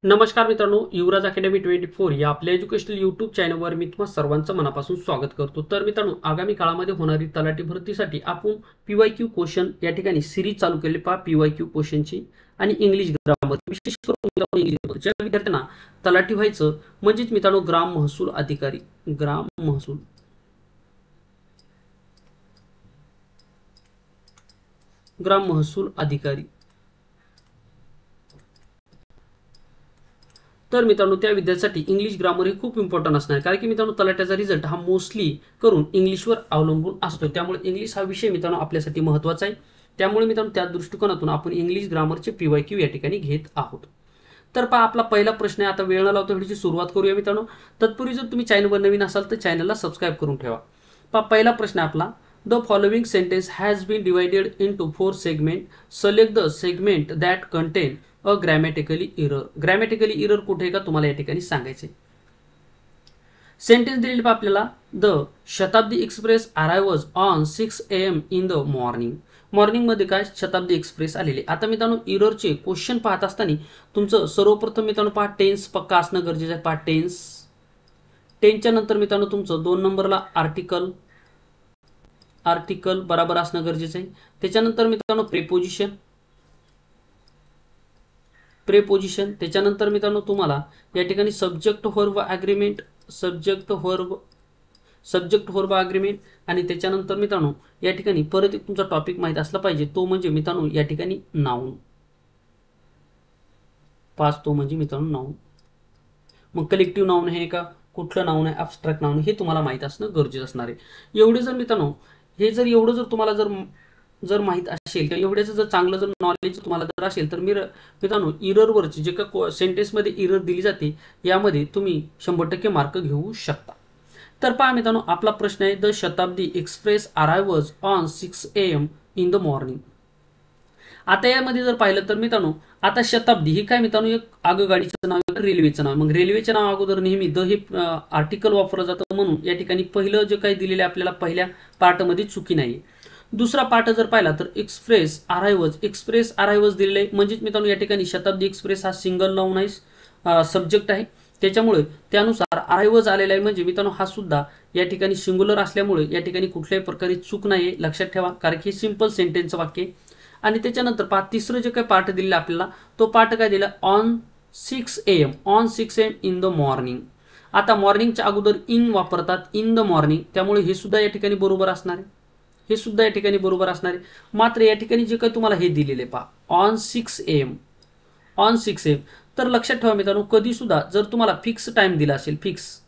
नमस्कार मित्रांनो, युवराज अकॅडमी 24 या आपल्या एज्युकेशनल यूट्यूब चॅनलवर मी तुम्हा सर्वांचं मनापासून स्वागत करतो। तर मित्रांनो, आगामी काळामध्ये होणारी तलाठी भरतीसाठी आपण पीवायक्यू क्वेश्चन या ठिकाणी सिरीज चालू केली पहा पीवायक्यू क्वेश्चनची आणि इंग्लिश ग्रामर विशेष करून इंग्लिश ग्रामर ज्या विद्यार्थ्यांना तलाठी व्हायचं म्हणजेच मित्रांनो ग्राम महसूल अधिकारी ग्राम महसूल अधिकारी तर मित्रांनो त्या विद्यार्थ्यांसाठी इंग्लिश ग्रामर हे खूप इम्पॉर्टंट असणार आहे, कारण की मित्रांनो तलाट्याचा रिझल्ट हा मोस्टली करून इंग्लिशवर अवलंबून असतो। त्यामुळे इंग्लिश हा विषय मित्रांनो आपल्यासाठी महत्त्वाचा आहे। त्यामुळे मित्रांनो त्या दृष्टिकोनातून आपण इंग्लिश ग्रामरचे पीवायक्यू या ठिकाणी घेत आहोत। तर पहा आपला पहिला प्रश्न आहे। आता वेळ न लावता व्हिडिओची सुरुवात करूया मित्रांनो। तत्पूर्वी जर तुम्ही चॅनलवर नवीन असाल तर चॅनलला सबस्क्राइब करून ठेवा। पहा पहिला प्रश्न आपला, the following sentence has been divided into 4 segment, select the segment that contain a grammatically error. Grammatically error कुठे का तुम्हाला या ठिकाणी सांगायचे। सेंटेन्स दिलेले आपल्याला, the Shatabdi Express arrives on 6 AM in the morning. Morning मध्ये काय शताब्दी एक्सप्रेस आलेली। आता मित्रांनो एररचे क्वेश्चन पाहत असताना तुमचं सर्वप्रथम मित्रांनो पहा टेन्स पक्का असणं गरजेचं आहे। पहा टेन्सच्या नंतर मित्रांनो तुमचं 2 नंबरला आर्टिकल बरोबर असणं गरजेचं आहे। त्याच्यानंतर मित्रांनो प्रेपोजिशन त्याच्यानंतर मित्रांनो तुम्हाला या ठिकाणी सब्जेक्ट व्हर्ब अग्रीमेंट आणि त्याच्यानंतर मित्रांनो या ठिकाणी परत एक तुमचा टॉपिक माहित असला पाहिजे, तो म्हणजे मित्रांनो या ठिकाणी नाउन। तो म्हणजे मित्रांनो नाउन। मग कलेक्टिव्ह नाउन आहे का, कुठलं नाउन आहे, ॲब्स्ट्रॅक्ट नाउन, हे तुम्हाला माहित असणं गरजेचं असणार आहे। एवढे जर मित्रांनो एवढं जर तुम्हाला जर माहित असेल किंवा एवढ्याचं जर चांगलं जर नॉलेज तुम्हाला जर असेल तर मित्रांनो एररवरची जे का सेंटेन्समध्ये एरर दिली जाते यामध्ये तुम्ही 100% मार्क घेऊ शकता। तर पहा मित्रांनो आपला प्रश्न आहे, the Shatabdi Express arrives on 6 AM in the morning. आता यामध्ये जर पाहिलं तर मित्रांनो आता शताब्दी ही काय मित्रांनो एक आगगाडीचं नाव, रेल्वेचं नाव। मग रेल्वेच्या नाव अगोदर नेहमी द हे आर्टिकल वापरलं जातं, म्हणून या ठिकाणी पहिलं जे काही दिलेलं आहे आपल्याला पहिल्या पार्टमध्ये चुकी नाही। दुसरा पार्ट जर पाहिला तर एक्सप्रेस अराइव्हज दिलेलं आहे, म्हणजेच मित्रांनो या ठिकाणी शताब्दी एक्सप्रेस हा सिंगल नाउन आहे, सब्जेक्ट आहे। त्याच्यामुळे त्यानुसार अराइव्हज आलेला आहे, म्हणजे मित्रांनो हा सुद्धा या ठिकाणी सिंग्युलर असल्यामुळे या ठिकाणी कुठल्याही प्रकारे चूक नाहीये, लक्षात ठेवा, कारण की सिंपल सेंटेन्सचं वाक्य आहे। आणि त्याच्यानंतर पहा तिसरं जे काही पार्ट दिलेला आपल्याला तो पार्ट काय दिला, on 6 AM in the morning. आता मॉर्निंगच्या अगोदर इन वापरतात, इन द मॉर्निंग, त्यामुळे हे सुद्धा या ठिकाणी बरोबर असणार आहे, मात्र या ठिकाणी जे काही तुम्हाला हे दिलेले पहा ऑन 6 AM तर लक्षात ठेवा मित्रांनो, कधी सुद्धा जर तुम्हाला फिक्स टाइम दिला असेल, फिक्स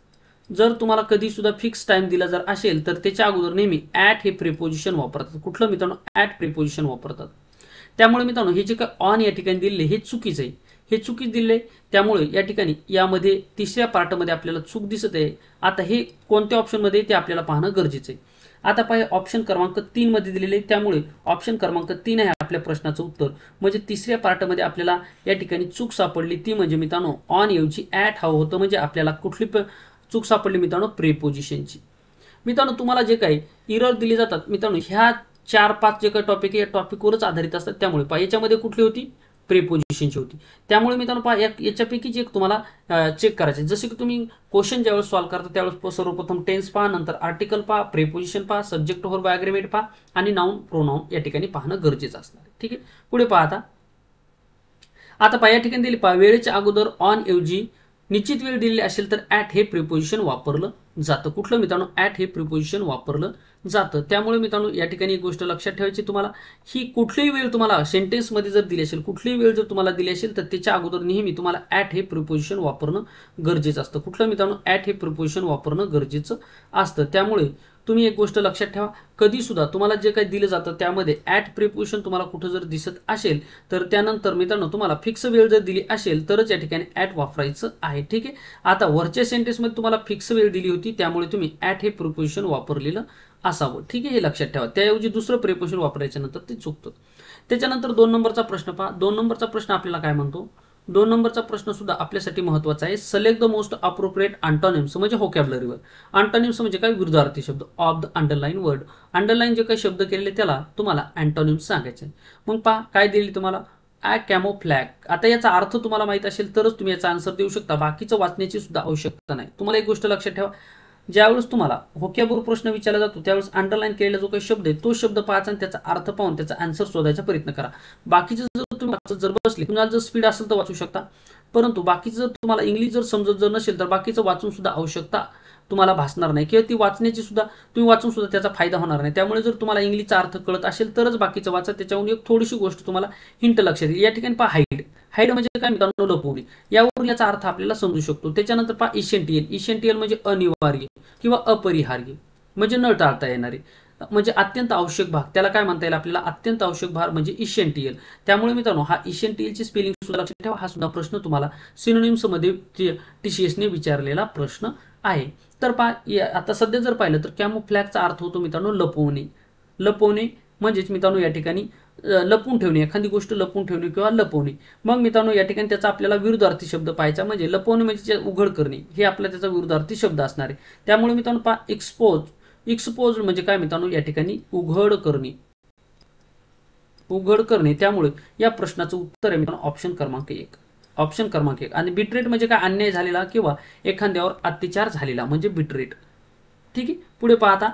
टाइम दिला जर असेल तर त्याच्या अगोदर नेहमी ॲट हे प्रिपोजिशन वापरतात। कुठलं मित्रांनो, ॲट प्रिपोजिशन वापरतात। त्यामुळे मित्रांनो हे जे काय ऑन या ठिकाणी दिलेले हे चुकीचं आहे, दिले, त्यामुळे या ठिकाणी यामध्ये तिसऱ्या पार्टमध्ये आपल्याला चूक दिसत आहे। आता हे कोणत्या ऑप्शनमध्ये ते आपल्याला पाहणं गरजेचं आहे। आता पाहिजे ऑप्शन क्रमांक 3 मध्ये दिलेले, त्यामुळे ऑप्शन क्रमांक 3 आहे आपल्या प्रश्नाचं उत्तर। म्हणजे तिसऱ्या पार्टमध्ये आपल्याला या ठिकाणी चूक सापडली, ती म्हणजे मित्रांनो ऑन ऐवजी ॲट हवं होतं, म्हणजे आपल्याला कुठली चूक सापडली मित्रांनो, प्रेपोजिशनची। मित्रांनो तुम्हाला जे काही एरर दिले जातात मित्रांनो ह्या 4-5 जे काही टॉपिक आहे या टॉपिकवरच आधारित असतात, त्यामुळे पहा याच्यामध्ये कुठली होती, प्रेपोजिशनची होती। त्यामुळे मित्रांनो पहा याच्यापैकी जे तुम्हाला चेक करायचे, जसे की तुम्ही क्वेश्चन ज्यावेळेस सॉल्व्ह करता त्यावेळेस सर्वप्रथम टेन्स पहा, नंतर आर्टिकल पहा, प्रेपोजिशन पहा, सब्जेक्ट व्हर्ब अग्रीमेंट पहा आणि नाउन प्रोनाउन या ठिकाणी पाहणं गरजेचं असणार आहे। ठीक आहे, पुढे पहा आता पहा या ठिकाणी दिली पहा वेळेच्या अगोदर ऑन ऐवजी निश्चित वेळ दिलेली असेल तर ॲट हे प्रिपोजिशन वापरलं जातं। कुठलं मित्रांनो, ॲट हे प्रिपोजिशन वापरलं जातं। त्यामुळे मित्रांनो या ठिकाणी एक गोष्ट लक्षात ठेवायची तुम्हाला, ही कुठलीही वेळ तुम्हाला सेंटेन्स मध्ये जर दिली असेल, तर त्याच्या अगोदर नेहमी तुम्हाला ॲट हे प्रिपोजिशन वापरणं गरजेचं असतं। कुठलं मित्रांनो, ॲट हे प्रिपोजिशन वापरणं गरजेचं असतं। त्यामुळे तुम्ही एक गोष्ट लक्षात ठेवा, कधी सुद्धा तुम्हाला जे काही दिलं जातं त्यामध्ये ॲट प्रिपोजिशन तुम्हाला कुठं जर दिसत असेल तर त्यानंतर मित्रांनो तुम्हाला फिक्स वेळ जर दिली असेल तरच या ठिकाणी ॲट वापरायचं आहे। ठीक आहे, आता वरच्या सेंटेन्समध्ये तुम्हाला फिक्स वेळ दिली होती, त्यामुळे तुम्ही ॲट हे प्रिपोजिशन वापरलेलं असावं। ठीक आहे, हे लक्षात ठेवा, त्याऐवजी दुसरं प्रिपोजिशन वापरायच्या नंतर ते चुकतं। त्याच्यानंतर 2 नंबरचा प्रश्न पहा। 2 नंबरचा प्रश्न आपल्याला काय म्हणतो, 2 नंबरचा प्रश्न सुद्धा आपल्यासाठी महत्त्वाचा आहे। Select the most appropriate antonyms, म्हणजे व्होकॅब्युलरीवर। अँटोनिम्स म्हणजे काय, विरुद्धार्थी शब्द of the underline word. Underline जे काही शब्द केलेले त्याला तुम्हाला अँटोनिम्स सांगायचे। मग पहा काय दिलेली तुम्हाला, ॲ कॅमोफ्लॅग. आता याचा अर्थ तुम्हाला माहित असेल तरच तुम्ही याचा आन्सर देऊ शकता, बाकीचं वाचण्याची सुद्धा आवश्यकता नाही. तुम्हाला एक गोष्ट लक्षात ठेवा, ज्यावेळेस तुम्हाला व्होकॅबुलरी प्रश्न विचारला जातो त्यावेळेस अंडरलाईन केलेला जो काही शब्द आहे तो शब्द पाहायचा आणि त्याचा अर्थ पाहून त्याचा आन्सर शोधायचा प्रयत्न करा. बाकीचं जर तुम्ही वाचत जर बसले, तुम्हाला जर स्पीड असेल तर वाचू शकता, परंतु बाकीचं जर तुम्हाला इंग्लिश जर समजत जर नसेल तर बाकीचं वाचून सुद्धा आवश्यकता तुम्हाला भासणार नाही किंवा ती वाचण्याची सुद्धा तुम्ही वाचून सुद्धा त्याचा फायदा होणार नाही. त्यामुळे जर तुम्हाला इंग्लिशचा अर्थ कळत असेल तरच बाकीचं वाचा. त्याच्यावरून एक थोडीशी गोष्ट तुम्हाला हिंट लक्षात येईल. या ठिकाणी पहा हाईड. हाईड म्हणजे काय मित्रांनो? लपवणे. यावरून याचा अर्थ आपल्याला समजू शकतो. त्याच्यानंतर पहा इसेंटियल. इसेंटियल म्हणजे अनिवार्य किंवा अपरिहार्य, म्हणजे न टाळता येणारे, म्हणजे अत्यंत आवश्यक भाग. त्याला काय म्हणता येईल आपल्याला? अत्यंत आवश्यक भाग म्हणजे इसेंटियल. त्यामुळे मित्रांनो हा इसेंटियलची स्पेलिंग सुद्धा लक्षात ठेवा. हा सुद्धा प्रश्न तुम्हाला सिनोनिम्स मध्ये TCS ने विचारलेला प्रश्न आहे. तर पहा आता सध्या जर पाहिलं तर कॅमोफ्लॅगचा अर्थ होतो मित्रांनो लपवणे. लपवणे म्हणजेच मित्रांनो या ठिकाणी लपवून ठेवणे, एखादी गोष्ट लपवून ठेवणे किंवा लपवणे. मग मित्रांनो या ठिकाणी त्याचा आपल्याला विरुद्धार्थी शब्द पाहायचा, म्हणजे लपवणे म्हणजे उघड करणे, हे आपला त्याचा विरुद्धार्थी शब्द असणार आहे. त्यामुळे मित्रांनो पहा एक्सपोज. एक्सपोज म्हणजे काय मित्रांनो? या ठिकाणी उघड करणे. उघड करणे. त्यामुळे या प्रश्नाचं उत्तर आहे मित्रांनो ऑप्शन क्रमांक 1. ऑप्शन क्रमांक 1. आणि बिट्रेट म्हणजे काय? अन्याय झालेला किंवा एखाद्यावर अत्याचार झालेला म्हणजे बिट्रेट. ठीक आहे, पुढे पाहता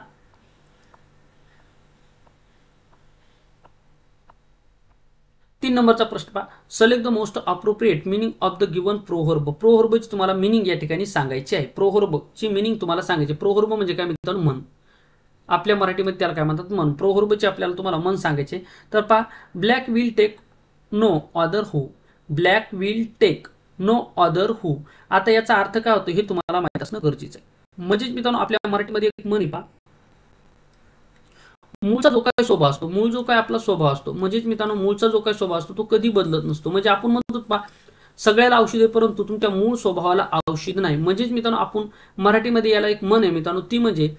3 नंबरचा प्रश्न पहा. Select the most appropriate meaning of the given proverb. प्रोव्हर्बची तुम्हाला मीनिंग या ठिकाणी सांगायची आहे. प्रोव्हर्बची मीनिंग तुम्हाला सांगायची. प्रोव्हर्ब म्हणजे काय मित्रांनो? म्हण. आपल्या मराठीमध्ये त्याला काय म्हणतात? म्हण. प्रोव्हर्बची आपल्याला तुम्हाला म्हण सांगायचे. तर पहा black will take no other hue. Black will take no other hue. आता याचा अर्थ काय होतो हे तुम्हाला माहित असणं गरजेचं आहे. म्हणजेच मित्रांनो आपल्या मराठीमध्ये एक म्हण पहा, मूळचा जो काय स्वभाव असतो, मूळ जो काय आपला स्वभाव असतो, म्हणजेच मित्रांनो मूळचा जो काय स्वभाव असतो तो कधी बदलत नसतो. म्हणजे आपण म्हणतो पहा सगळ्याला औषध आहे परंतु तुमच्या मूळ स्वभावाला औषध नाही. म्हणजेच मित्रांनो आपण मराठीमध्ये याला एक म्हण आहे मित्रांनो, ती म्हणजे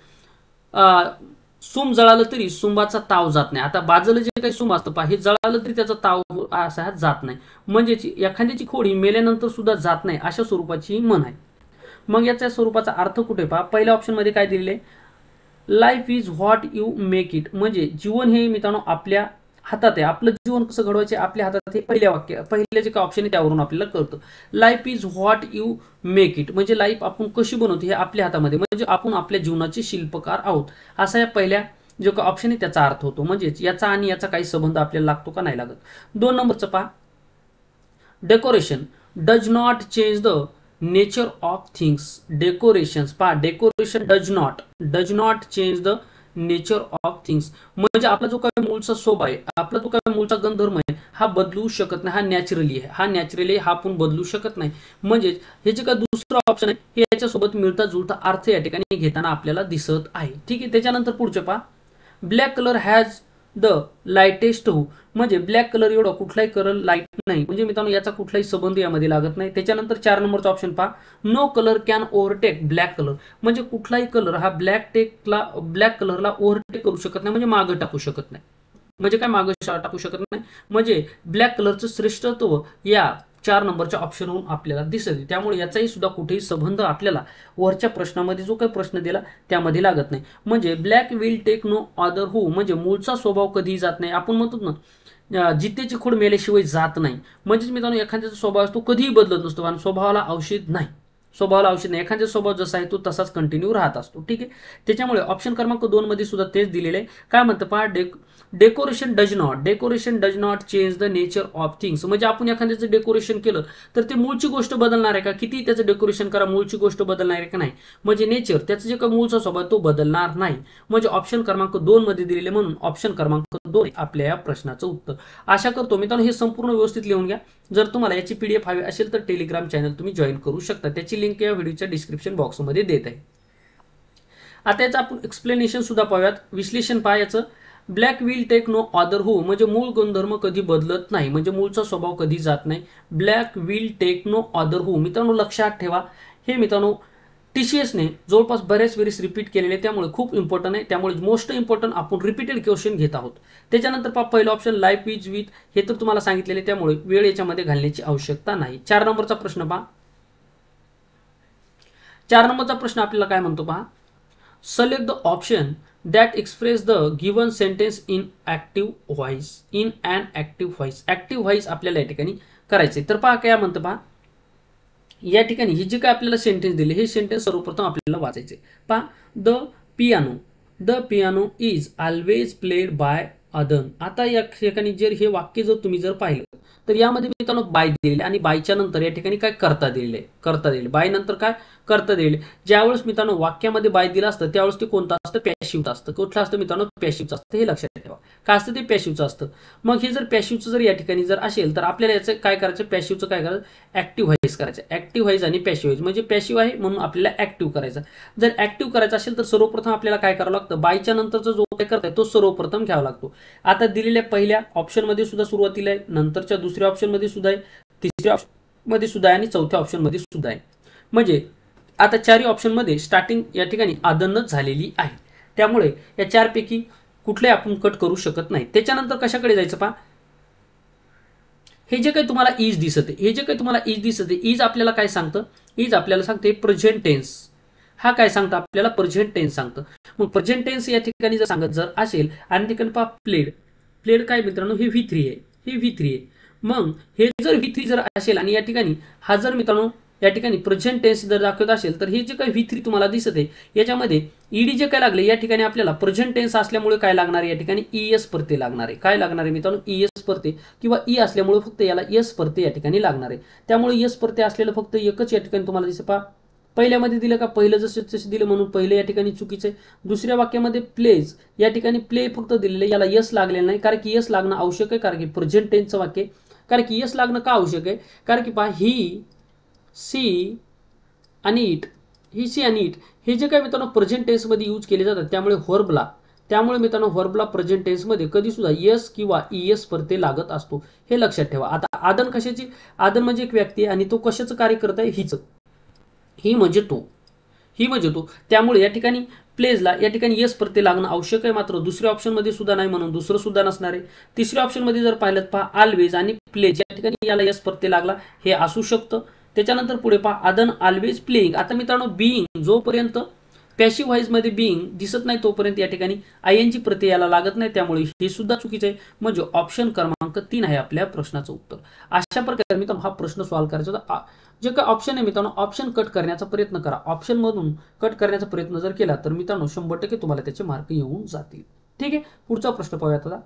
सुम जळालं तरी सुंबाचा ताव जात नाही. आता बाजलं जे काही सुम असतं पहा, हे जळालं तरी त्याचा ताव असा जात नाही. म्हणजेच एखाद्याची खोड ही मेल्यानंतर सुद्धा जात नाही अशा स्वरूपाची ही म्हण आहे. मग याच्या स्वरूपाचा अर्थ कुठे पहा, पहिल्या ऑप्शन मध्ये काय दिलेले? Life is what you make it. म्हणजे जीवन हे मित्रांनो आपल्या हातात आहे. आपलं जीवन कसं घडवायचे आपल्या हातात, हे पहिल्या जे काय ऑप्शन आहे त्यावरून आपल्याला कळतं. Life is what you make it म्हणजे लाईफ आपण कशी बनवतो हे आपल्या हातामध्ये, म्हणजे आपण आपल्या जीवनाचे शिल्पकार आहोत असा या पहिल्या जो काय ऑप्शन आहे त्याचा अर्थ होतो. म्हणजेच याचा आणि याचा काही संबंध आपल्याला लागतो का? नाही लागत. 2 नंबरचं पहा decoration does not change the nature of things. Decoration पहा, decoration does not change the nature of things. म्हणजे आपला जो काही मूळचा स्वभाव आहे, आपला जो काही मूळचा गुणधर्म आहे हा बदलू शकत नाही. हा नॅचरली आहे. हा नॅचरली हा आपण बदलू शकत नाही. म्हणजेच हे जे काही दुसरं ऑप्शन आहे हे याच्यासोबत मिळता जुळता अर्थ या ठिकाणी घेताना आपल्याला दिसत आहे. ठीक आहे, त्याच्यानंतर पुढचे पहा black colour has the lightest hue. म्हणजे ब्लॅक कलर एवढा कुठलाही कलर लाईट नाही. म्हणजे मित्रांनो याचा कुठलाही संबंध यामध्ये लागत नाही. त्याच्यानंतर 4 नंबरचा ऑप्शन पहा no colour can overtake black colour. म्हणजे कुठलाही कलर हा ब्लॅक कलरला ओव्हरटेक करू शकत नाही, म्हणजे मागे टाकू शकत नाही. म्हणजे काय मागे टाकू शकत नाही, म्हणजे ब्लॅक कलरचं श्रेष्ठत्व या 4 नंबरच्या ऑप्शनवरून आपल्याला दिसत. त्यामुळे याचाही सुद्धा कुठेही संबंध आपल्याला वरच्या प्रश्नामध्ये जो काही प्रश्न दिला त्यामध्ये लागत नाही. म्हणजे black will take no other hue म्हणजे मूळचा स्वभाव कधीही जात नाही. आपण म्हणतो ना जितेची खोड मेल्याशिवाय जात नाही. म्हणजेच मित्रांनो एखाद्याचा स्वभाव असतो कधीही बदलत नसतो आणि स्वभावाला औषध नाही. एखाद्या स्वभाव जसा आहे तो तसाच कंटिन्यू राहत असतो. ठीक आहे, त्याच्यामुळे ऑप्शन क्रमांक 2 मध्ये सुद्धा तेच दिलेले आहे. काय म्हणतं पहा decoration does not change the nature of things. म्हणजे आपण एखाद्याचं डेकोरेशन केलं तर ते मूळची गोष्ट बदलणार आहे का? किती त्याचं डेकोरेशन करा मूळची गोष्ट बदलणार आहे का? नाही. म्हणजे नेचर त्याचं जे काही मूळचा स्वभाव तो बदलणार नाही. म्हणजे ऑप्शन क्रमांक 2 मध्ये दिलेले, म्हणून ऑप्शन क्रमांक 2 आपल्या या प्रश्नाचं उत्तर. आशा करतो मित्रांनो हे संपूर्ण व्यवस्थित लिहून घ्या. जर तुम्हाला याची PDF हवी असेल तर टेलिग्राम चॅनल तुम्ही जॉईन करू शकता. त्याची लिंक या व्हिडिओच्या डिस्क्रिप्शन बॉक्समध्ये देत आहे. आता याचं आपण एक्सप्लेनेशन सुद्धा पाहूयात. विश्लेषण पहा याचं. Black will take no other hue म्हणजे मूळ गुणधर्म कधी बदलत नाही, म्हणजे मूळचा स्वभाव कधी जात नाही. Black will take no other hue मित्रांनो लक्षात ठेवा. हे मित्रांनो TCS ने जवळपास बऱ्याच वेळेस रिपीट केलेले, त्यामुळे खूप इम्पॉर्टंट आहे. त्यामुळे मोस्ट इम्पॉर्टंट आपण रिपीटेड क्वेश्चन घेत आहोत. त्याच्यानंतर पहा पहिलं ऑप्शन लाईफ इज विथ हे तर तुम्हाला सांगितलेले, त्यामुळे वेळ याच्यामध्ये घालण्याची आवश्यकता नाही. 4 नंबरचा प्रश्न पहा. 4 नंबरचा प्रश्न आपल्याला काय म्हणतो पहा select the option that express the given sentence in active voice, in and active voice. Active voice आपल्याला या ठिकाणी करायचे. तर पहा काय म्हणतं, पहा या ठिकाणी हे जे काय आपल्याला सेंटेन्स दिले हे सेंटेन्स सर्वप्रथम आपल्याला वाचायचे. पहा, the piano is always played by अदन. आता या ठिकाणी जर हे वाक्य जर तुम्ही जर पाहिलं तर यामध्ये मित्रांनो बाय दिलेले आणि बायच्या नंतर या ठिकाणी काय करता दिलेले, करता दिलेले. बाय नंतर काय करता दिलेले. ज्यावेळेस मित्रांनो वाक्यामध्ये बाय दिलं असतं त्यावेळेस ते कोणतं असतं, पॅशिव्ह असतं. कुठलं असतं मित्रांनो, पॅशिव्ह असतं. हे लक्षात ठेवा. काय असतं ते पॅशिव्ह असतं. मग हे जर पॅशिव्ह जर या ठिकाणी जर असेल तर आपल्याला याचं काय करायचं, पॅशिव्हचं काय करायचं, ऍक्टिव्ह व्हॉइस करायचं. ऍक्टिव्ह व्हॉइस आणि पॅशिव्ह व्हॉइस म्हणजे पॅशिव्ह आहे म्हणून आपल्याला ऍक्टिव्ह करायचं. जर ऍक्टिव्ह करायचं असेल तर सर्वप्रथम आपल्याला काय करावं लागतं, बायच्या नंतरचा जो काय करताय तो सर्वप्रथम घ्यावा लागतो. आता दिलेल्या पहिल्या ऑप्शन मध्ये सुद्धा सुरुवातीला आहे, नंतरच्या दुसऱ्या ऑप्शन मध्ये सुद्धा आहे, तिसऱ्या ऑप्शन मध्ये सुद्धा आहे आणि चौथ्या ऑप्शन मध्ये सुद्धा आहे. म्हणजे आता चारही ऑप्शन मध्ये स्टार्टिंग या ठिकाणी आदनच झालेली आहे. त्यामुळे या चारपैकी कुठले आपण कट करू शकत नाही. त्याच्यानंतर कशाकडे जायचं पहा, हे जे काही तुम्हाला इज दिसत आहे, हे जे काही तुम्हाला इज दिसत आहे, इज आपल्याला काय सांगतं, इज आपल्याला सांगते प्रेझेंट टेन्स. हा काय सांगतं आपल्याला, प्रेझेंट टेन्स सांगतं. मग प्रेझेंट टेन्स या ठिकाणी जर सांगत जर असेल आणि ठिकाणी पहा प्लेड, प्लेड काय मित्रांनो, हे V3 आहे, हे V3 आहे. मग हे जर V3 जर असेल आणि या ठिकाणी हा जर मित्रांनो या ठिकाणी प्रेझेंट टेन्स जर दाखवत असेल तर हे जे काही V3 तुम्हाला दिसत आहे याच्यामध्ये ईडी जे काय लागले या ठिकाणी आपल्याला प्रेझेंट टेन्स असल्यामुळे काय लागणार आहे, या ठिकाणी ES परते लागणार आहे. काय लागणार आहे मित्रांनो, ES परते किंवा ई असल्यामुळे फक्त याला एस परते या ठिकाणी लागणार आहे. त्यामुळे एस परते असलेलं फक्त एकच या ठिकाणी तुम्हाला दिसत. पहा पहिल्यामध्ये दिलं का, पहिलं जसं दिलं म्हणून पहिलं या ठिकाणी चुकीचं आहे. दुसऱ्या वाक्यामध्ये प्लेज या ठिकाणी प्ले फक्त दिलेलं, याला यस लागलेलं नाही, कारण की यस लागणं आवश्यक आहे. कारण की प्रेझेंट टेन्सचं वाक्य, कारण की यस लागणं का आवश्यक आहे, कारण की पहा ही सी आणि इट, ही सी आणि इट हे जे काय मित्रांनो प्रेझेंट टेन्स मध्ये यूज केले जातात. त्यामुळे मित्रांनो व्हर्बला प्रेझेंट टेन्स मध्ये कधी सुद्धा यस किंवा ईएस परते लागत असतो. हे लक्षात ठेवा. आता आदन कशाची, आदन म्हणजे एक व्यक्ती आणि तो कशाचं कार्य करत आहे, हीच, ही म्हणजे तो, त्यामुळे या ठिकाणी प्लेजला या ठिकाणी यस प्रत्यय लागणं आवश्यक आहे. मात्र दुसऱ्या ऑप्शन मध्ये सुद्धा नाही म्हणून दुसरं सुद्धा नसणार आहे. तिसऱ्या ऑप्शन मध्ये जर पाहिलं पहा ऑलवेज आणि प्लेज या ठिकाणी याला यस प्रत्यय लागला हे असू शकतं. त्याच्यानंतर पुढे पहा आदन ऑलवेज प्लेइंग. आता मित्रांनो बीइंग जोपर्यंत पॅसिव्ह व्हॉइस मध्ये बीइंग दिसत नाही तोपर्यंत या ठिकाणी आयएनजी प्रत्यय याला लागत नाही. त्यामुळे हे सुद्धा चुकीचं आहे. म्हणजे ऑप्शन क्रमांक 3 आहे आपल्या प्रश्नाचं उत्तर. अशा प्रकारे मित्रांनो हा प्रश्न सॉल्व्ह करायचा होता. जे काही ऑप्शन आहे मित्रांनो ऑप्शन कट करण्याचा प्रयत्न करा. ऑप्शन मधून कट करण्याचा प्रयत्न जर केला तर मित्रांनो 100% तुम्हाला त्याचे मार्क येऊन जातील. ठीक आहे, पुढचा प्रश्न पाहूयात आता.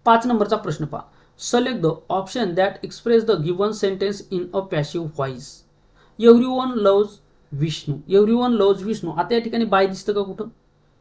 5 नंबरचा प्रश्न पहा. Select the option that express the given sentence in a passive voice. Everyone loves Vishnu. Everyone loves Vishnu. आता या ठिकाणी बाय दिसतं का कुठं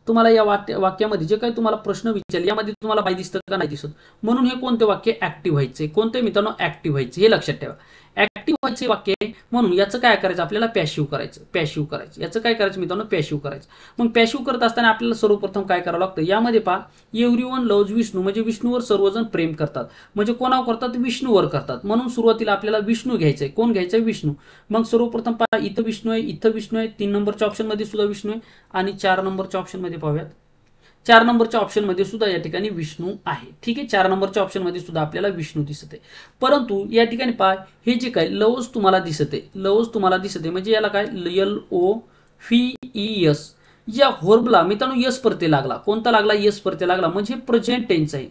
तुम्हाला, या वाक्यामध्ये जे काही तुम्हाला प्रश्न विचारले यामध्ये तुम्हाला बाय दिसतं का नाही दिसत. म्हणून हे कोणते वाक्य ऍक्टिव्ह व्हायचे, कोणते मित्रांनो ऍक्टिव्ह व्हायचे हे लक्षात ठेवा. ऍक्टिव्ह व्हायचे वाक्य म्हणून याचं काय करायचं आपल्याला, पॅसिव्ह करायचं. याचं काय करायचं मित्रांनो, पॅसिव्ह करायचं. मग पॅसिव्ह करत असताना आपल्याला सर्वप्रथम काय करावं लागतं, यामध्ये पहा एव्हरीवन लव्ज विष्णू म्हणजे विष्णूवर सर्वजण प्रेम करतात. म्हणजे कोणावर करतात, विष्णूवर करतात. म्हणून सुरुवातीला आपल्याला विष्णू घ्यायचंय. कोण घ्यायचंय, विष्णू. मग सर्वप्रथम पहा इथं विष्णू आहे, इथं विष्णू आहे, 3 नंबरच्या ऑप्शन मध्ये सुद्धा विष्णू आहे आणि 4 नंबरच्या ऑप्शन मध्ये पाहूयात. 4 नंबरच्या ऑप्शन मध्ये सुद्धा या ठिकाणी विष्णू आहे. ठीक आहे, 4 नंबरच्या ऑप्शन मध्ये सुद्धा आपल्याला विष्णू दिसत आहे. परंतु या ठिकाणी पहा हे जे काय लव्ज तुम्हाला दिसत आहे, म्हणजे याला काय LOVES या व्हर्बला मित्रांनो यस प्रत्यय लागला. कोणता लागला, यस प्रत्यय लागला. म्हणजे प्रेझेंट टेन्स आहे.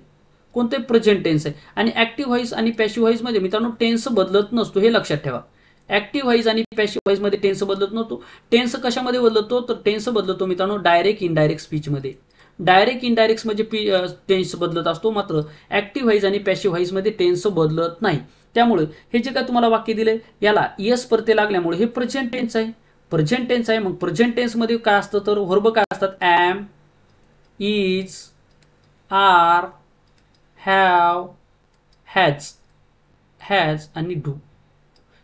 कोणते, प्रेझेंट टेन्स आहे. आणि ऍक्टिव्ह व्हॉइस आणि पॅसिव्ह व्हॉइस मध्ये मित्रांनो टेन्स बदलत नसतो, हे लक्षात ठेवा. ऍक्टिव्ह व्हॉइस आणि पॅसिव्ह व्हॉइस मध्ये टेन्स बदलत नसतो. टेन्स कशामध्ये बदलतो, तर टेन्स बदलतो मित्रांनो डायरेक्ट इनडायरेक्ट स्पीच मध्ये. डायरेक्ट इनडायरेक्ट म्हणजे टेन्स बदलत असतो. मात्र ऍक्टिव्ह व्हॉइस आणि पॅसिव्ह व्हॉइस मध्ये टेन्स बदलत नाही. त्यामुळे हे जे काय तुम्हाला वाक्य दिले याला यस प्रत्यय लागल्यामुळे हे प्रेझेंट टेन्स आहे. मग प्रेझेंट टेन्स मध्ये काय असतं, तर व्हर्ब काय असतात, am, is, are, have, has आणि डू.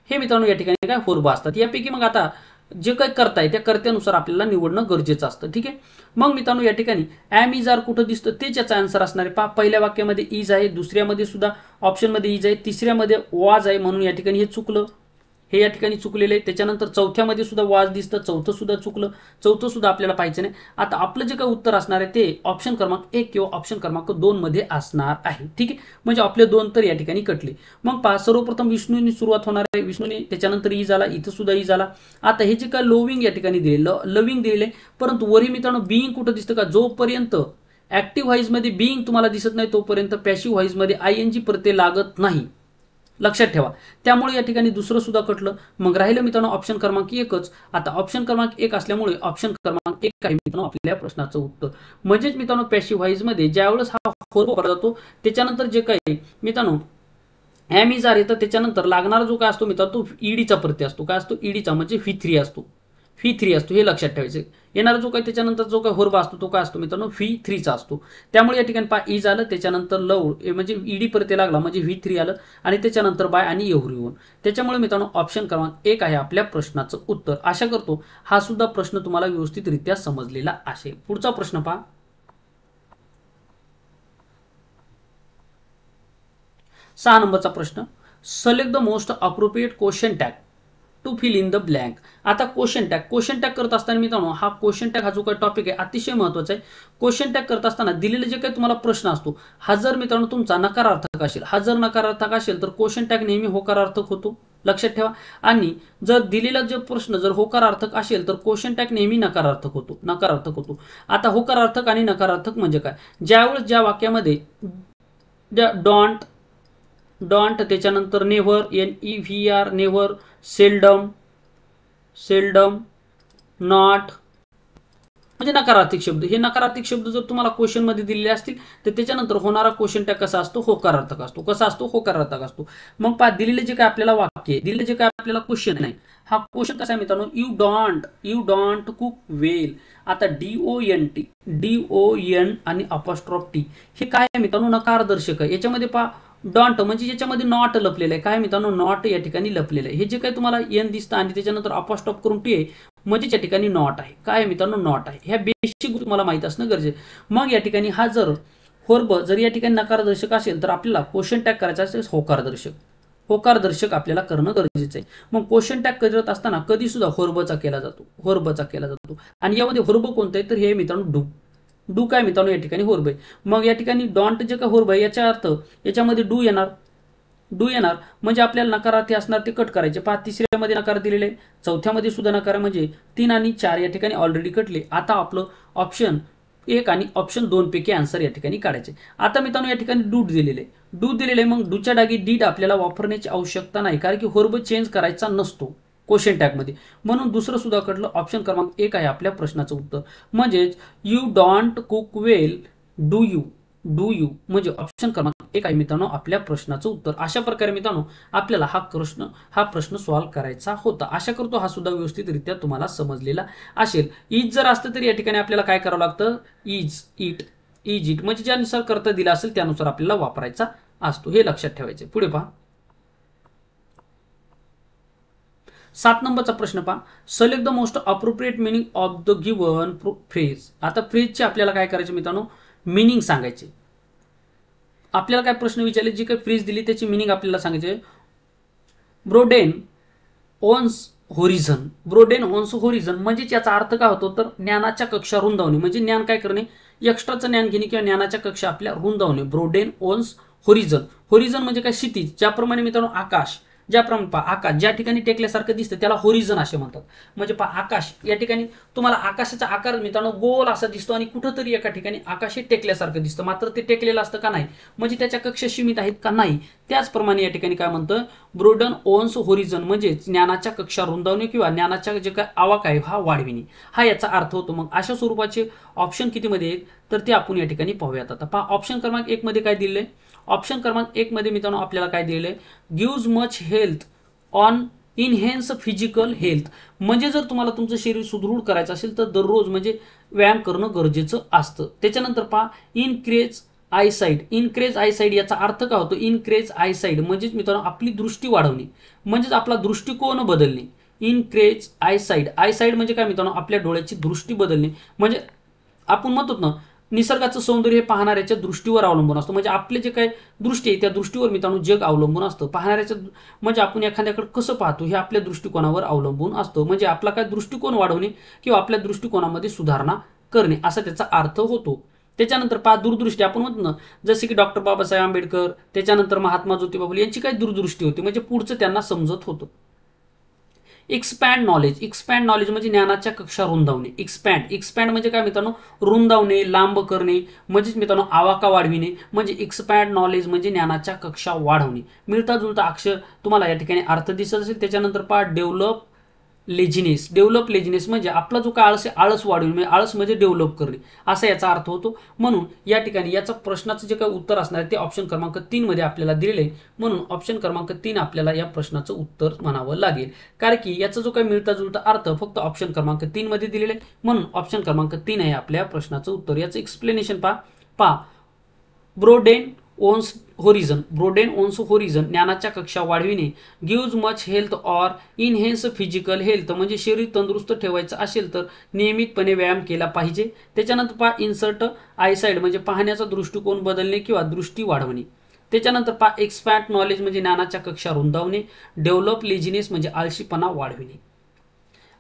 हे मित्रांनो या ठिकाणी काय व्हर्ब असतात. यापैकी मग आता जे काही करताय त्या कर्त्यानुसार आपल्याला निवडणं गरजेचं असतं. ठीक आहे, मग मित्रांनो या ठिकाणी एम, इज, आर कुठं दिसतं तेच याचा आन्सर असणार आहे. पहा पहिल्या वाक्यामध्ये इज आहे, दुसऱ्यामध्ये सुद्धा ऑप्शन मध्ये इज आहे, तिसऱ्यामध्ये वाज आहे म्हणून या ठिकाणी हे चुकलं. हे या ठिकाणी चुकलेलं आहे. त्याच्यानंतर चौथ्यामध्ये सुद्धा वाज दिसतं, चौथं सुद्धा चुकलं, चौथं सुद्धा आपल्याला पाहिजे नाही. आता आपलं जे काही उत्तर असणार आहे ते ऑप्शन क्रमांक 1 किंवा ऑप्शन क्रमांक 2 मध्ये असणार आहे. ठीक आहे, म्हणजे आपले 2 तर या ठिकाणी कटले. मग पहा, सर्वप्रथम विष्णूने सुरुवात होणार आहे, विष्णूने, त्याच्यानंतर ई झाला, इथं सुद्धा ई झाला. आता हे जे काय लोविंग या ठिकाणी दिले, लविंग दिलेले, परंतु वरी मित्रांनो बिईंग कुठं दिसतं का? जोपर्यंत ऍक्टिव्ह व्हॉइस मध्ये बिईंग तुम्हाला दिसत नाही तोपर्यंत पॅसिव्ह व्हॉइस मध्ये आयएनजी प्रत्यय लागत नाही, लक्षात ठेवा. त्यामुळे या ठिकाणी दुसरं सुद्धा कटलं. मग राहिलं मित्रांनो ऑप्शन क्रमांक 1च. आता ऑप्शन क्रमांक 1 असल्यामुळे ऑप्शन क्रमांक 1 आहे मित्रांनो आपल्या प्रश्नाचं उत्तर. म्हणजेच मित्रांनो पॅसिव्ह व्हॉइस मध्ये ज्यावेळेस हा फोर वापरला जातो त्याच्यानंतर जे काही मित्रांनो एम इज आर येतं, त्याच्यानंतर लागणारा जो काय असतो मित्रांनो तो ईडीचा प्रत्यय असतो. काय असतो? ईडीचा, म्हणजे V3 असतो. V3 असतो, हे लक्षात ठेवायचं. येणारा जो काही त्याच्यानंतर जो काही होरबा असतो तो काय असतो मित्रांनो V3 चा असतो. त्यामुळे या ठिकाणी पा ई झालं, त्याच्यानंतर लव म्हणजे ईडी प्रत्यय लागला म्हणजे V3 आलं, आणि त्याच्यानंतर बाय आणि येऊन. त्याच्यामुळे मित्रांनो ऑप्शन क्रमांक 1 आहे आपल्या प्रश्नाचं उत्तर. आशा करतो हा सुद्धा प्रश्न तुम्हाला व्यवस्थितरित्या समजलेला असेल. पुढचा प्रश्न पहा. 6 नंबरचा प्रश्न. Select the most appropriate question tag to fill in the blank. आता क्वेश्चन टॅग करत असताना मित्रांनो हा क्वेश्चन टॅग हा जो काही टॉपिक आहे अतिशय महत्त्वाचा आहे. क्वेश्चन टॅग करत असताना दिलेले जे काही तुम्हाला प्रश्न असतो हा जर मित्रांनो तुमचा नकारार्थक असेल, हा जर नकारार्थक असेल तर क्वेश्चन टॅग नेहमी होकारार्थक होतो, लक्षात ठेवा. आणि जर दिलेला जो प्रश्न जर होकारार्थक असेल तर क्वेश्चन टॅग नेहमी नकारार्थक होतो. आता होकारार्थक आणि नकारार्थक म्हणजे काय? ज्यावेळेस ज्या वाक्यामध्ये डॉन्ट त्याच्यानंतर never, NEVR never, seldom, not म्हणजे नकारार्थक शब्द. हे नकारार्थक शब्द जर तुम्हाला क्वेश्चन मध्ये दिलेले असतील तर त्याच्यानंतर होणारा क्वेश्चन टॅग कसा असतो? होकारार्थक असतो. कसा असतो? होकारार्थक असतो. मग पहा, दिलेले जे काय आपल्याला वाक्य आहे, दिलेले जे काय आपल्याला क्वेश्चन आहे, हा क्वेश्चन कसा आहे मित्रांनो? यू डॉन्ट कुक वेल. आता DON आणि अपॉस्ट्रॉफ T हे काय आहे मित्रांनो? नकारदर्शक आहे. याच्यामध्ये पहा डॉन्ट म्हणजे याच्यामध्ये नॉट लपलेलं आहे. काय मित्रांनो? नॉट या ठिकाणी लपलेलं आहे. हे जे काही तुम्हाला एन दिसतं आणि त्याच्यानंतर अपॉस्ट्रॉफ करून T आहे म्हणजे या ठिकाणी नॉट आहे. काय मित्रांनो? नॉट आहे. ह्या बेसिक तुम्हाला माहित असणं गरजेचं. मग या ठिकाणी हा जर होर्ब जर या ठिकाणी नकारदर्शक असेल तर आपल्याला क्वेश्चन टॅग करायचा असेल होकारदर्शक आपल्याला करणं गरजेचं आहे. मग क्वेश्चन टॅग करत असताना कधी सुद्धा होर्बचा केला जातो. आणि यामध्ये होर्ब कोणतं आहे तर हे मित्रांनो डू काय मित्रांनो या ठिकाणी होर्ब आहे. मग या ठिकाणी डॉन्ट जे काय होर्ब आहे याचा अर्थ याच्यामध्ये डू येणार म्हणजे आपल्याला नकारार्थी असणार ते कट करायचे. 5 तिसऱ्यामध्ये नकार दिलेले, चौथ्यामध्ये सुद्धा नकार म्हणजे 3 आणि 4 या ठिकाणी ऑलरेडी कटले. आता आपलं ऑप्शन 1 आणि ऑप्शन 2 पैकी आन्सर या ठिकाणी काढायचे. आता मित्रांनो या ठिकाणी डू दिलेले, मग डूच्या जागी डीड आपल्याला वापरण्याची आवश्यकता नाही, कारण की होर्ब चेंज करायचा नसतो क्वेश्चन टॅग मध्ये. म्हणून दुसरं सुद्धा कटलं. ऑप्शन क्रमांक 1 आहे आपल्या प्रश्नाचं उत्तर. म्हणजेच you don't cook well, do you म्हणजे ऑप्शन क्रमांक 1 आहे मित्रांनो आपल्या प्रश्नाचं उत्तर. अशा प्रकारे मित्रांनो आपल्याला हा प्रश्न सॉल्व्ह करायचा होता. आशा करतो हा सुद्धा व्यवस्थितरित्या तुम्हाला समजलेला असेल. इज जर असतं तर या ठिकाणी आपल्याला काय करावं लागतं? इज इट म्हणजे ज्यानुसार करता दिला असेल त्यानुसार आपल्याला वापरायचा असतो, हे लक्षात ठेवायचे. पुढे पहा. 7 नंबरचा प्रश्न पहा. Select the most appropriate meaning of the given phrase. आता फ्रेजचे आपल्याला काय करायचे मित्रांनो? मिनिंग सांगायचे. आपल्याला काय प्रश्न विचारले, जी काही फ्रेज दिली त्याची मिनिंग आपल्याला सांगायचे. ब्रोडेन ओन्स होरिझन म्हणजे याचा अर्थ काय होतो तर ज्ञानाच्या कक्षा रुंदावणे, म्हणजे ज्ञान काय करणे? एक्स्ट्राचं ज्ञान घेणे किंवा ज्ञानाच्या कक्षा आपल्या रुंदावणे. ब्रोडेन ओन्स होरिझन म्हणजे काय? क्षितिज. ज्याप्रमाणे मित्रांनो आकाश ज्या ठिकाणी टेकल्यासारखं दिसतं त्याला होरिझन असे म्हणतात. म्हणजे पहा आकाश या ठिकाणी तुम्हाला आकाशाचा आकार मित्रांनो गोल असा दिसतो आणि कुठंतरी एका ठिकाणी आकाश हे टेकल्यासारखं दिसतं, मात्र ते टेकलेलं असतं का? नाही. म्हणजे त्याच्या कक्षा सीमित आहेत का? नाही. त्याचप्रमाणे या ठिकाणी काय म्हणतं? ब्रोडन ओन्स होरिझन म्हणजे ज्ञानाच्या कक्षा रुंदावणे किंवा ज्ञानाच्या जे काय आवाक आहे हा वाढविणे, हा याचा अर्थ होतो. मग अशा स्वरूपाचे ऑप्शन कितीमध्ये आहेत तर ते आपण या ठिकाणी पाहूयात. आता पहा ऑप्शन क्रमांक 1 मध्ये काय दिलेलं आहे? ऑप्शन क्रमांक 1 मध्ये मित्रांनो आपल्याला काय दिलेलं आहे? Gives much health on enhance physical health. म्हणजे जर तुम्हाला तुमचं शरीर सुदृढ करायचं असेल तर दररोज म्हणजे व्यायाम करणं गरजेचं असतं. त्याच्यानंतर पहा इनक्रेज आयसाइट याचा अर्थ काय होतो? इनक्रेज आयसाइट म्हणजेच मित्रांनो आपली दृष्टी वाढवणे, म्हणजेच आपला दृष्टिकोन बदलणे. इनक्रेज आयसाइट म्हणजे काय मित्रांनो? आपल्या डोळ्याची दृष्टी बदलणे. म्हणजे आपण म्हणतो ना निसर्गाचं सौंदर्य हे पाहणाऱ्याच्या दृष्टीवर अवलंबून असतं. म्हणजे आपले जे काही दृष्टी आहे त्या दृष्टीवर मित्रांनो जग अवलंबून असतं. पाहणाऱ्याच्या म्हणजे आपण एखाद्याकडे कसं पाहतो हे आपल्या दृष्टिकोनावर अवलंबून असतं. म्हणजे आपला काय दृष्टिकोन वाढवणे किंवा आपल्या दृष्टिकोनामध्ये सुधारणा करणे असा त्याचा अर्थ होतो. त्याच्यानंतर पहा दूरदृष्टी, आपण म्हणतो ना जसे की डॉक्टर बाबासाहेब आंबेडकर, त्याच्यानंतर महात्मा ज्योतिबा फुले यांची काही दूरदृष्टी होती, म्हणजे पुढचं त्यांना समजत होतं. एक्सपॅन्ड नॉलेज, एक्सपॅन्ड नॉलेज म्हणजे ज्ञानाच्या कक्षा रुंदावणे. एक्सपॅन्ड म्हणजे काय मित्रांनो, रुंदावणे, लांब करणे, म्हणजेच मित्रांनो आवाका वाढविणे, म्हणजे एक्सपॅन्ड नॉलेज म्हणजे ज्ञानाच्या कक्षा वाढवणे. मिळता जुळता अक्षर तुम्हाला या ठिकाणी अर्थ दिसत असेल. त्याच्यानंतर पहा डेव्हलप लेझिनेस. डेव्हलप लेझिनेस म्हणजे आपला जो काय आळस आहे आळस वाढवणे, म्हणजे आळस म्हणजे डेव्हलप करणे असा याचा अर्थ होतो. म्हणून या ठिकाणी याचा प्रश्नाचं जे काही उत्तर असणार आहे ते ऑप्शन क्रमांक 3 मध्ये आपल्याला दिलेलं आहे. म्हणून ऑप्शन क्रमांक 3 आपल्याला या प्रश्नाचं उत्तर म्हणावं लागेल, कारण की याचा जो काही मिळता जुळता अर्थ फक्त ऑप्शन क्रमांक 3 मध्ये दिलेला आहे. म्हणून ऑप्शन क्रमांक 3 आहे आपल्या प्रश्नाचं उत्तर. याचं एक्सप्लेनेशन पहा. ब्रोडेन ओन्स होरिझन, ब्रोडेन ओन्स होरिझन ज्ञानाच्या कक्षा वाढविणे. Gives much health or enhance physical health म्हणजे शरीर तंदुरुस्त ठेवायचं असेल तर नियमितपणे व्यायाम केला पाहिजे. त्याच्यानंतर पहा इन्सर्ट आयसाइड म्हणजे पाहण्याचा दृष्टिकोन बदलणे किंवा दृष्टी वाढवणे. त्याच्यानंतर पहा एक्सपॅन्ड नॉलेज म्हणजे ज्ञानाच्या कक्षा रुंदावणे. डेव्हलप लेझिनेस म्हणजे आळशीपणा वाढविणे.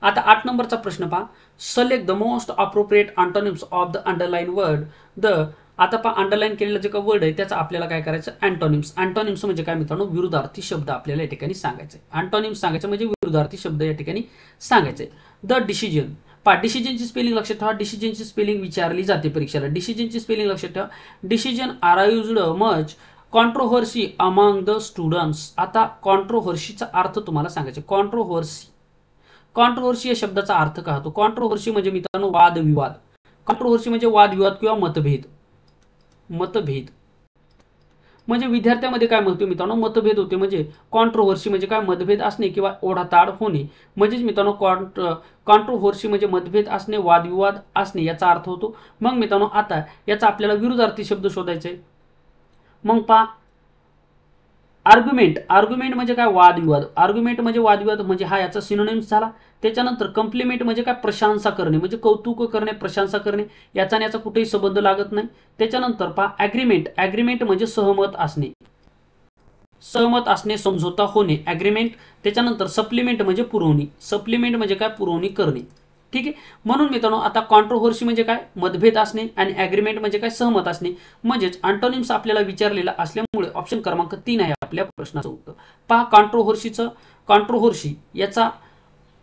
आता 8 नंबरचा प्रश्न पहा. Select the most appropriate antonyms of the underline word. आता पहा अंडरलाइन केलेलं जे काही वर्ड आहे त्याचा आपल्याला काय करायचं, अँटोनिम्स. अँटोनिम्स म्हणजे काय मित्रांनो, विरुद्धार्थी शब्द आपल्याला या ठिकाणी सांगायचे. अँटोनिम्स सांगायचं म्हणजे विरुद्धार्थी शब्द या ठिकाणी सांगायचे. द डिसिजन पहा, डिसिजनची स्पेलिंग लक्षात ठेवा. डिसिजनची स्पेलिंग विचारली जाते परीक्षेला. डिसिजनची स्पेलिंग लक्षात ठेवा. Decision arrived much controversy among the students. आता कॉन्ट्रोव्हर्सीचा अर्थ तुम्हाला सांगायचे. कॉन्ट्रोव्हर्सी या शब्दाचा अर्थ काय होतो. कॉन्ट्रोव्हर्सी म्हणजे मित्रांनो वादविवाद. कॉन्ट्रोव्हर्सी म्हणजे वादविवाद किंवा मतभेद. म्हणजे विद्यार्थ्यांमध्ये काय म्हणतो मित्रांनो, मतभेद होते. म्हणजे कॉन्ट्रोव्हर्सी म्हणजे काय, मतभेद असणे किंवा ओढाताड होणे. म्हणजेच मित्रांनो कॉन्ट्रोव्हर्सी म्हणजे मतभेद असणे, वादविवाद असणे याचा अर्थ होतो. मग मित्रांनो आता याचा आपल्याला विरुद्धार्थी शब्द शोधायचे. मग पहा आर्ग्युमेंट म्हणजे काय, वादविवाद. आर्ग्युमेंट म्हणजे वादविवाद म्हणजे हा याचा सिनोनिम्स झाला. त्याच्यानंतर कम्प्लिमेंट म्हणजे काय, प्रशंसा करणे, म्हणजे कौतुक करणे, प्रशंसा करणे. याचा आणि याचा कुठेही संबंध लागत नाही. त्याच्यानंतर पहा ॲग्रीमेंट म्हणजे सहमत असणे, समझोता होणे, ॲग्रीमेंट. त्याच्यानंतर सप्लिमेंट म्हणजे पुरवणी. सप्लिमेंट म्हणजे काय, पुरवणी करणे. ठीक आहे. म्हणून मित्रांनो आता कॉन्ट्रोव्हर्सी म्हणजे काय, मतभेद असणे, आणि ॲग्रीमेंट म्हणजे काय, सहमत असणे. म्हणजेच अँटोनिम्स आपल्याला विचारलेला असल्यामुळे ऑप्शन क्रमांक 3 आहे आपल्या प्रश्नाचं उत्तर. पहा कॉन्ट्रोव्हर्सी याचा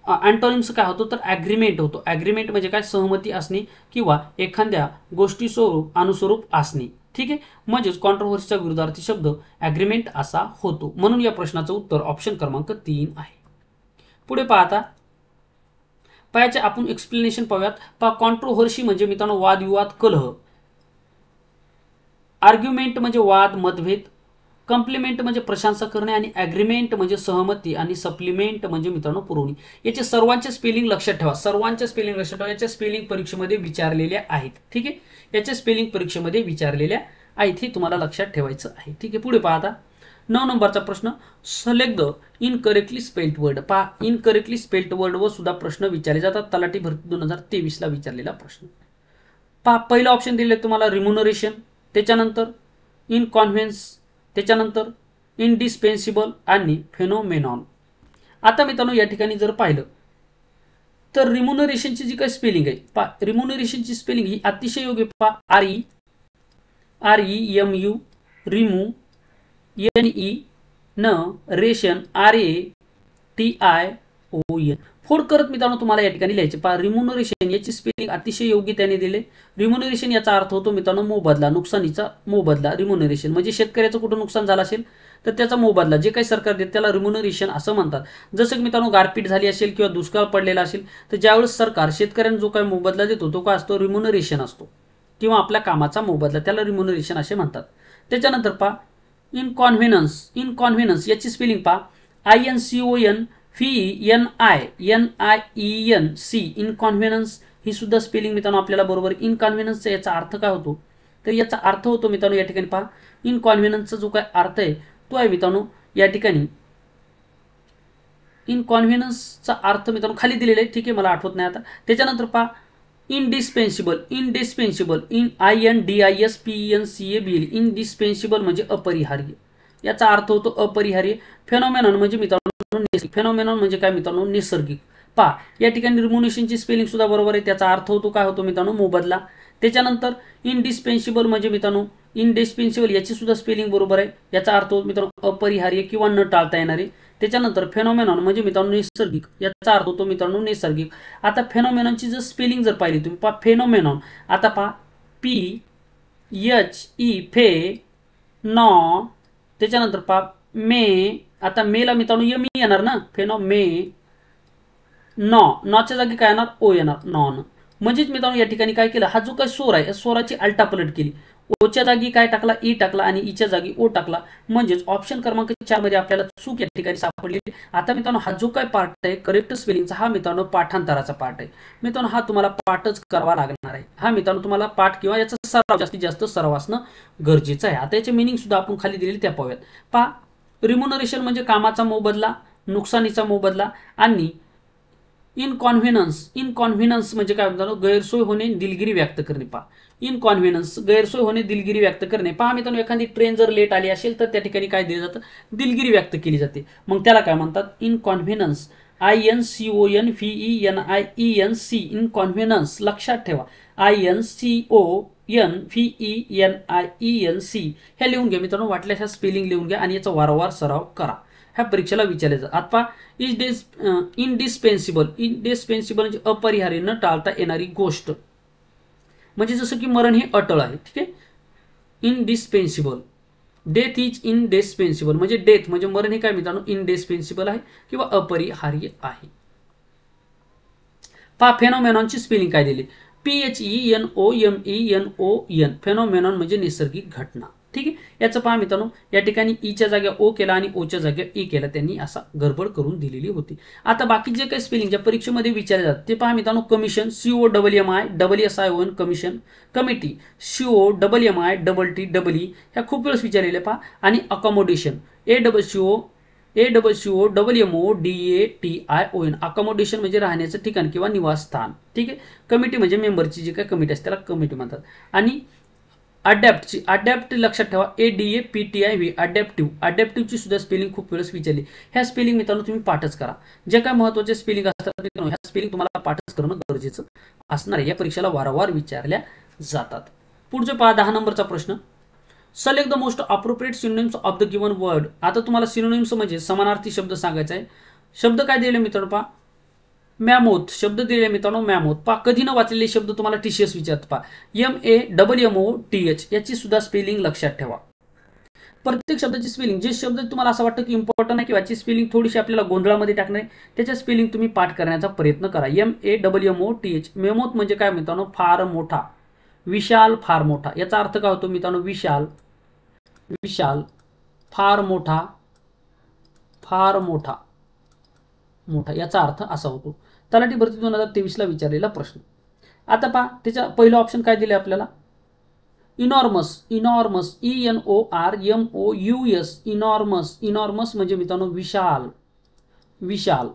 अँटोनिम्स काय होतो तर ॲग्रीमेंट होतो. ॲग्रीमेंट म्हणजे काय, सहमती असणे किंवा एखाद्या गोष्टी अनुस्वरूप असणे. ठीक आहे. म्हणजेच कॉन्ट्रोव्हर्सीचा विरुद्धार्थी शब्द ॲग्रीमेंट असा होतो. म्हणून या प्रश्नाचं उत्तर ऑप्शन क्रमांक 3 आहे. पुढे पाहता याचे आपण एक्सप्लेनेशन पाहूयात. पहा कॉन्ट्रोव्हर्सी म्हणजे मित्रांनो वादविवाद, कलह. आर्ग्युमेंट म्हणजे वाद, मतभेद. कम्प्लिमेंट म्हणजे प्रशंसा करणे, आणि ॲग्रीमेंट म्हणजे सहमती, आणि सप्लिमेंट म्हणजे मित्रांनो पुरवणी. याचे सर्वांचे स्पेलिंग लक्षात ठेवा. याच्या स्पेलिंग परीक्षेमध्ये विचारलेल्या आहेत. ठीक आहे. याच्या स्पेलिंग परीक्षेमध्ये विचारलेल्या आहेत, हे तुम्हाला लक्षात ठेवायचं आहे. ठीक आहे. पुढे पहा आता 9 नंबरचा प्रश्न. Select the incorrectly spelled word. पहा इनकरेक्टली स्पेल्ड वर्ड वर सुद्धा प्रश्न विचारले जातात. तलाठी भरती 2023 ला विचारलेला प्रश्न. पहा पहिला ऑप्शन दिले तुम्हाला रिम्युनरेशन, त्याच्यानंतर इनकॉन्व्हेन्स, त्याच्यानंतर इंडिस्पेन्सिबल आणि फेनोमेनॉन. आता मित्रांनो या ठिकाणी जर पाहिलं तर रिम्युनरेशनची जी काही स्पेलिंग आहे, पहा रिम्युनरेशनची स्पेलिंग ही अतिशय योग्य. पहा REMU, रिमू, NE, रेशन, RATION. फोड करत मित्रांनो तुम्हाला या ठिकाणी लिहायचे. पहा रिम्युनरेशन याची स्पेलिंग अतिशय योग्य त्याने दिले. रिम्युनरेशन याचा अर्थ होतो मित्रांनो मोबदला, नुकसानीचा मोबदला. रिम्युनरेशन म्हणजे शेतकऱ्याचं कुठं नुकसान झालं असेल तर त्याचा मोबदला जे काही सरकार देते त्याला रिम्युनरेशन असं म्हणतात. जसं की मित्रांनो गारपीट झाली असेल किंवा दुष्काळ पडलेला असेल तर ज्यावेळेस सरकार शेतकऱ्यांना जो काही मोबदला देतो तो काय असतो, रिम्युनरेशन असतो, किंवा आपल्या कामाचा मोबदला, त्याला रिम्युनरेशन असे म्हणतात. त्याच्यानंतर पहा इनकॉन्व्हिनन्स याची स्पेलिंग पहा INCONVENIENC. इनकॉन्व्हिनन्स ही सुद्धा स्पेलिंग मित्रांनो आपल्याला बरोबर. इनकॉन्व्हिनन्सचा याचा अर्थ काय होतो तर याचा अर्थ होतो मित्रांनो या ठिकाणी पहा इनकॉन्व्हिनन्सचा जो काय अर्थ आहे तो आहे मित्रांनो या ठिकाणी इनकॉन्व्हिनन्सचा अर्थ मित्रांनो खाली दिलेला आहे. ठीक आहे, मला आठवत नाही आता. त्याच्यानंतर पहा इनडिस्पेन्सिबल, इनडिस्पेन्सिबल, INDISPENSABL, इनडिस्पेन्सिबल म्हणजे अपरिहार्य, याचा अर्थ होतो अपरिहार्य. फेनॉमेनॉन म्हणजे मित्रांनो फेनॉमेनॉन म्हणजे काय मित्रांनो नैसर्गिक. पहा या ठिकाणी रिमोनेशनची स्पेलिंग सुद्धा बरोबर आहे, त्याचा अर्थ होतो काय होतो मित्रांनो मोबदला. त्याच्यानंतर इनडिस्पेन्सिबल म्हणजे मित्रांनो इनडिस्पेन्सिबल याची सुद्धा स्पेलिंग बरोबर आहे, याचा अर्थ होतो मित्रांनो अपरिहार्य किंवा न टाळता येणारे. त्याच्यानंतर फेनॉमेनॉन म्हणजे मित्रांनो नैसर्गिक, याचा अर्थ होतो मित्रांनो नैसर्गिक. आता फेनॉमेनॉनची जर स्पेलिंग जर पाहिली तुम्ही पहा फेनॉमेनॉन, आता पहा PHE फे नॉ, त्याच्यानंतर पहा मे, आता मेला मित्रांनो यमी येणार ना, फेनो मे नॉच्या जागी काय येणार ओ येणार नॉन. म्हणजेच मित्रांनो या ठिकाणी काय केलं, हा जो काही स्वर आहे या स्वराची आलटापलट केली, ओच्या जागी काय टाकला ई टाकला आणि ईच्या जागी ओ टाकला. म्हणजेच ऑप्शन क्रमांक 4 मध्ये आपल्याला चूक या ठिकाणी सापडली. आता मित्रांनो हा जो काय पार्ट आहे करेक्ट स्पेलिंगचा, हा मित्रांनो पाठांतराचा पार्ट आहे. मित्रांनो हा तुम्हाला पाठच करावा लागणार आहे. हा मित्रांनो तुम्हाला पाठ किंवा याचा सराव जास्तीत जास्त सराव असणं गरजेचं आहे. आता याचे मिनिंग सुद्धा आपण खाली दिलेले त्या पाहूयात. पहा रिम्युनरेशन म्हणजे कामाचा मोबदला, नुकसानीचा मोबदला. आणि इनकॉन्व्हिनन्स म्हणजे काय मित्रांनो गैरसोय होणे, दिलगिरी व्यक्त करणे. पहा इनकॉन्व्हिनन्स गैरसोय होणे, दिलगिरी व्यक्त करणे. पहा मित्रांनो एखादी ट्रेन जर लेट आली असेल तर त्या ठिकाणी काय दिलं जातं, दिलगिरी व्यक्त केली जाते. मग त्याला काय म्हणतात इनकॉन्व्हिनन्स, INCONVENIENC, इनकॉन्व्हिनन्स. लक्षात ठेवा INCONVENIENC हे लिहून घ्या मित्रांनो, वाटल्यास ह्या स्पेलिंग लिहून घ्या आणि याचा वारंवार सराव करा, ह्या परीक्षेला विचारले जातात. आता इनडिस्पेन्सिबल, इनडिस्पेन्सिबल म्हणजे अपरिहार्य न टाळता येणारी गोष्ट, म्हणजे जसं की मरण हे अटळ आहे. ठीक आहे, इनडिस्पेन्सिबल. डेथ इज इनडिस्पेन्सिबल म्हणजे डेथ म्हणजे मरण हे काय मित्रांनो इनडिस्पेन्सिबल आहे किंवा अपरिहार्य आहे. पहा फेनॉमेनॉनची स्पेलिंग काय दिली, PHENOMENON, फेनॉमेनॉन म्हणजे नैसर्गिक घटना. ठीक आहे, याचं पहा मित्रांनो या ठिकाणी ईच्या जाग्या ओ केला आणि ओच्या जाग्या ई केला, त्यांनी असा गडबड करून दिलेली होती. आता बाकी जे काही स्पेलिंग ज्या परीक्षेमध्ये विचारले जातात ते पहा मित्रांनो, commission COMMISSION commission, committee COMMITTEE ह्या खूप वेळेस विचारलेल्या पहा. आणि अकोमोडेशन AWOMODATION, अकोमोडेशन म्हणजे राहण्याचं ठिकाण किंवा निवासस्थान. ठीक आहे, कमिटी म्हणजे मेंबरची जी काही कमिटी असते त्याला कमिटी म्हणतात. आणि अडॅप्ट लक्षात ठेवा ADAPTIV, अडॅप्टिव्हची सुद्धा स्पेलिंग खूप वेळेस विचारली. ह्या स्पेलिंग मित्रांनो तुम्ही पाठच करा, जे काय महत्त्वाचे स्पेलिंग असतात मित्रांनो ह्या स्पेलिंग तुम्हाला पाठच करणं गरजेचं असणार आहे, या परीक्षेला वारंवार विचारल्या जातात. पुढचे पहा 10 नंबरचा प्रश्न, select the most appropriate synonyms of the given word. आता तुम्हाला सिनोनिम्स म्हणजे समानार्थी शब्द सांगायचा आहे. शब्द काय दिले मित्रांनो पहा, मॅमोथ शब्द दिले मित्रांनो मॅमोथ. पहा कधी न वाचलेले शब्द तुम्हाला TCS विचारत. पहा MAMMOTH याची सुद्धा स्पेलिंग लक्षात ठेवा. प्रत्येक शब्दाची स्पेलिंग, जे शब्द तुम्हाला असं वाटतं की इम्पॉर्टंट आहे किंवा याची स्पेलिंग थोडीशी आपल्याला गोंधळामध्ये टाकणार आहे त्याच्या स्पेलिंग तुम्ही पाठ करण्याचा प्रयत्न करा. MAMMOTH. मेमोथ म्हणजे काय मित्रांनो फार मोठा, विशाल, फार मोठा. याचा अर्थ काय होतो मित्रांनो विशाल, विशाल, फार मोठा, फार मोठा, मोठा, याचा अर्थ असा होतो. तलाठी भरती 2023 ला विचारलेला प्रश्न. आता पहा त्याचा पहिला ऑप्शन काय दिले आपल्याला, enormous, enormous ENORMOUS, enormous. Enormous म्हणजे मित्रांनो विशाल, विशाल,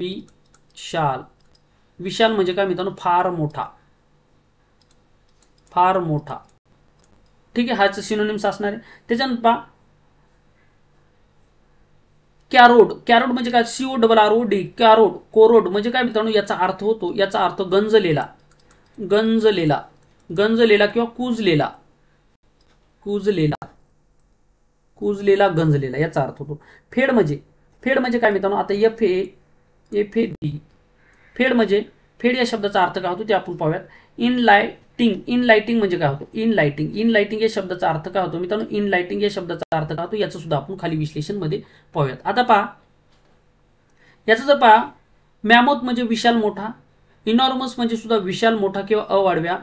विशाल, विशाल म्हणजे काय मित्रांनो फार मोठा, फार मोठा. ठीक आहे, हाच सिनोनिम्स असणार आहे. त्याच्यानंतर पहा कॅरोड, कॅरोड म्हणजे काय CORROD, कॅरोड, कोरोड म्हणजे काय मित्रांनो याचा अर्थ होतो, याचा अर्थ गंजलेला, गंजलेला, गंजलेला किंवा कुजलेला, कुजलेला, कुजलेला, गंजलेला याचा अर्थ होतो. फेड म्हणजे, फेड म्हणजे काय मित्रांनो आता FAD, फेड म्हणजे, फेड या शब्दाचा अर्थ काय होतो ते आपण पाहूयात. इनलाइटिंग, इनलाइटिंग म्हणजे काय होतो इनलाइटिंग, इनलाइटिंग या शब्दाचा अर्थ काय होतो मित्रांनो इनलाइटिंग या शब्दाचा अर्थ काय होतो याचं सुद्धा आपण खाली विश्लेषण मध्ये पाहूयात. आता पहा याचं जर पहा, मॅमोथ म्हणजे विशाल मोठा, इनॉर्मस म्हणजे सुद्धा विशाल मोठा किंवा अवाढव्या.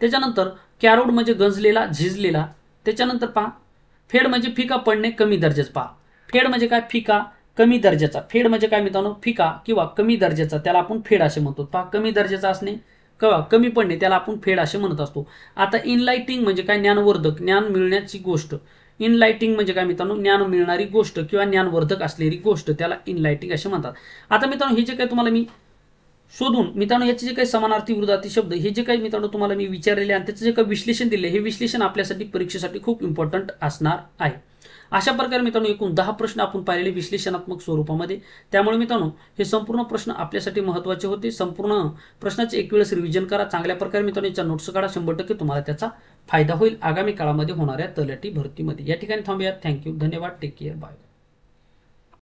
त्याच्यानंतर कॅरोड म्हणजे गंजलेला, झिजलेला. त्याच्यानंतर पहा फेड म्हणजे फिका पडणे, कमी दर्जाचा. पहा फेड म्हणजे काय फिका, कमी दर्जाचा. फेड म्हणजे काय मित्रांनो फिका किंवा कमी दर्जाचा, त्याला आपण फेड असे म्हणतो. पहा कमी दर्जाचा असणे किंवा कमी पडणे त्याला आपण फेड असे म्हणत असतो. आता इनलाइटिंग म्हणजे काय ज्ञानवर्धक, ज्ञान मिळण्याची गोष्ट. इनलाइटिंग म्हणजे काय मित्रांनो ज्ञान मिळणारी गोष्ट किंवा ज्ञानवर्धक असलेली गोष्ट, त्याला इनलाइटिंग असे म्हणतात. आता मित्रांनो हे जे काय तुम्हाला मी शोधून मित्रांनो याचे जे काही समानार्थी विरुद्धार्थी शब्द हे जे काही मित्रांनो तुम्हाला मी विचारलेले आणि त्याचं जे काही विश्लेषण दिले हे विश्लेषण आपल्यासाठी परीक्षेसाठी खूप इम्पॉर्टंट असणार आहे. अशा प्रकारे मित्रांनो एकूण 10 प्रश्न आपण पाहिलेले विश्लेषणात्मक स्वरूपामध्ये. त्यामुळे मित्रांनो हे संपूर्ण प्रश्न आपल्यासाठी महत्त्वाचे होते. संपूर्ण प्रश्नाचे एक वेळेस रिव्हिजन करा चांगल्या प्रकारे मित्रांनो, याचा नोट्स काढा, 100% तुम्हाला त्याचा फायदा होईल आगामी काळामध्ये होणाऱ्या तलाठी भरतीमध्ये. या ठिकाणी थांबूया. थँक्यू, धन्यवाद, टेक केअर, बाय.